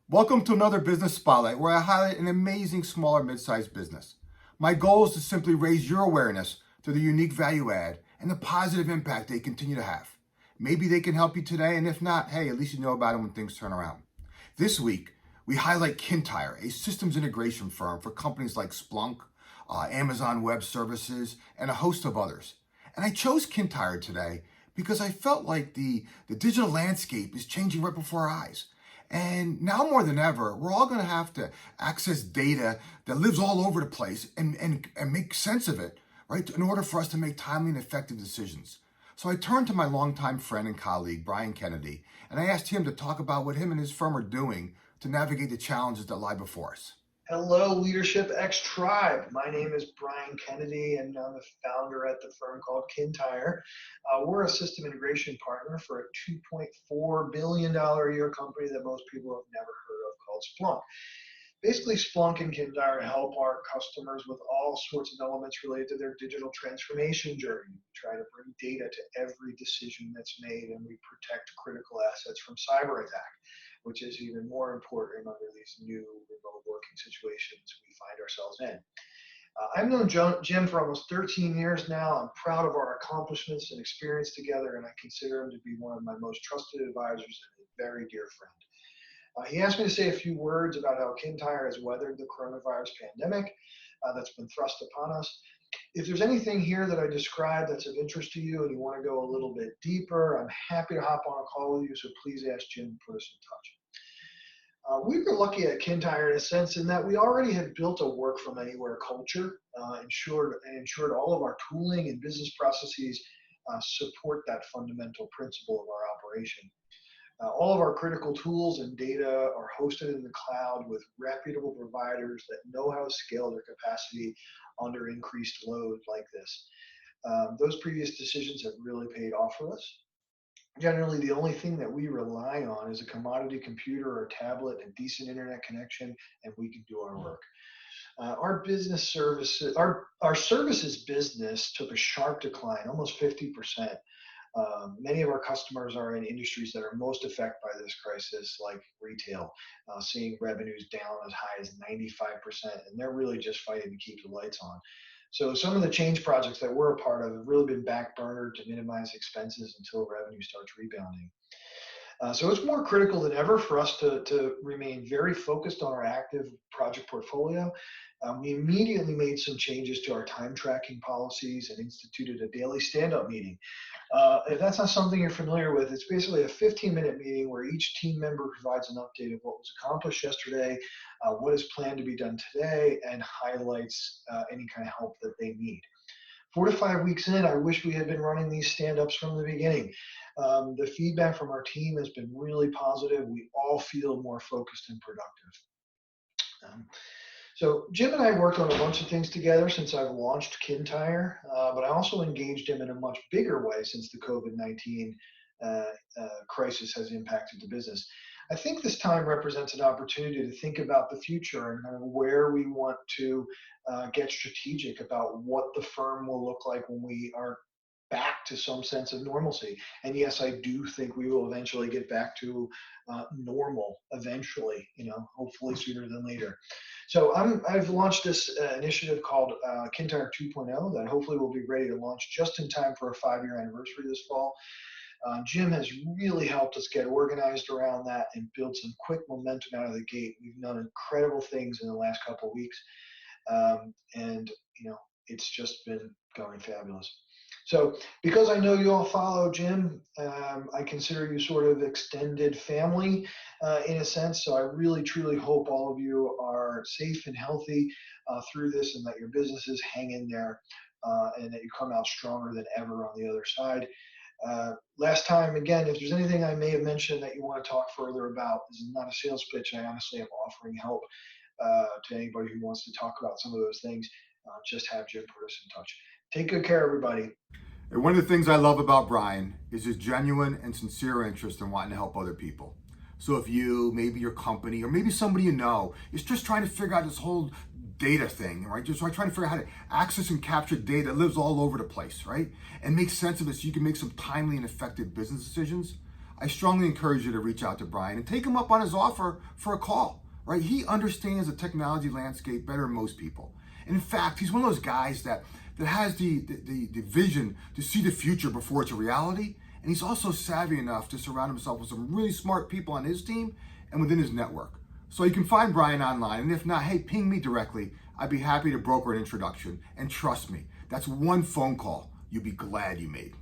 Welcome to another Business Spotlight, where I highlight an amazing small or mid-sized business. My goal is to simply raise your awareness to the unique value add and the positive impact they continue to have. Maybe they can help you today, and if not, hey, at least you know about them when things turn around. This week, we highlight Kintyre, a systems integration firm for companies like Splunk, Amazon Web Services, and a host of others. And I chose Kintyre today because I felt like the digital landscape is changing right before our eyes. And now more than ever, we're all going to have to access data that lives all over the place and make sense of it, right, in order for us to make timely and effective decisions. So I turned to my longtime friend and colleague, Brian Kennedy, and I asked him to talk about what him and his firm are doing to navigate the challenges that lie before us. Hello, Leadership X Tribe. My name is Brian Kennedy, and I'm the founder at the firm called Kintyre. We're a system integration partner for a $2.4 billion a year company that most people have never heard of called Splunk. Basically, Splunk and Kintyre help our customers with all sorts of elements related to their digital transformation journey. We try to bring data to every decision that's made, and we protect critical assets from cyber attack, which is even more important under these new remote working situations we find ourselves in. I've known Jim for almost 13 years now. I'm proud of our accomplishments and experience together, and I consider him to be one of my most trusted advisors and a very dear friend. He asked me to say a few words about how Kintyre has weathered the coronavirus pandemic that's been thrust upon us. If there's anything here that I described that's of interest to you and you want to go a little bit deeper, I'm happy to hop on a call with you, so please ask Jim to put us in touch. We were lucky at Kintyre in a sense in that we already had built a work from anywhere culture, ensured all of our tooling and business processes support that fundamental principle of our operation. All of our critical tools and data are hosted in the cloud with reputable providers that know how to scale their capacity under increased load like this. Those previous decisions have really paid off for us. Generally, the only thing that we rely on is a commodity computer or tablet and decent internet connection, and we can do our work. Our services business took a sharp decline, almost 50%. Many of our customers are in industries that are most affected by this crisis, like retail, seeing revenues down as high as 95%, and they're really just fighting to keep the lights on. So some of the change projects that we're a part of have really been backburnered to minimize expenses until revenue starts rebounding. So it's more critical than ever for us to remain very focused on our active project portfolio. We immediately made some changes to our time tracking policies and instituted a daily stand-up meeting. If that's not something you're familiar with, it's basically a 15-minute meeting where each team member provides an update of what was accomplished yesterday, what is planned to be done today, and highlights any kind of help that they need. 4 to 5 weeks in, I wish we had been running these stand-ups from the beginning. The feedback from our team has been really positive. We all feel more focused and productive. So Jim and I worked on a bunch of things together since I've launched Kintyre, but I also engaged him in a much bigger way since the COVID-19 crisis has impacted the business. I think this time represents an opportunity to think about the future and kind of where we want to get strategic about what the firm will look like when we are back to some sense of normalcy. And yes, I do think we will eventually get back to normal eventually, hopefully sooner than later. So I've launched this initiative called Kintyre 2.0 that hopefully will be ready to launch just in time for a 5-year anniversary this fall. Jim has really helped us get organized around that and build some quick momentum out of the gate. We've done incredible things in the last couple of weeks, and it's just been going fabulous. So because I know you all follow Jim, I consider you sort of extended family in a sense. So I really, truly hope all of you are safe and healthy through this and that your businesses hang in there and that you come out stronger than ever on the other side. Last time, again, if there's anything I may have mentioned that you want to talk further about, this is not a sales pitch. I honestly am offering help to anybody who wants to talk about some of those things. Just have Jim put us in touch. Take good care, everybody. And one of the things I love about Brian is his genuine and sincere interest in wanting to help other people. So if you, maybe your company, or maybe somebody you know is just trying to figure out this whole data thing, right? Just trying to figure out how to access and capture data that lives all over the place, right? And make sense of it so you can make some timely and effective business decisions. I strongly encourage you to reach out to Brian and take him up on his offer for a call, right? He understands the technology landscape better than most people. And in fact, he's one of those guys that has the vision to see the future before it's a reality. And he's also savvy enough to surround himself with some really smart people on his team and within his network. So you can find Brian online, and if not, hey, ping me directly. I'd be happy to broker an introduction. And trust me, that's one phone call you'll be glad you made.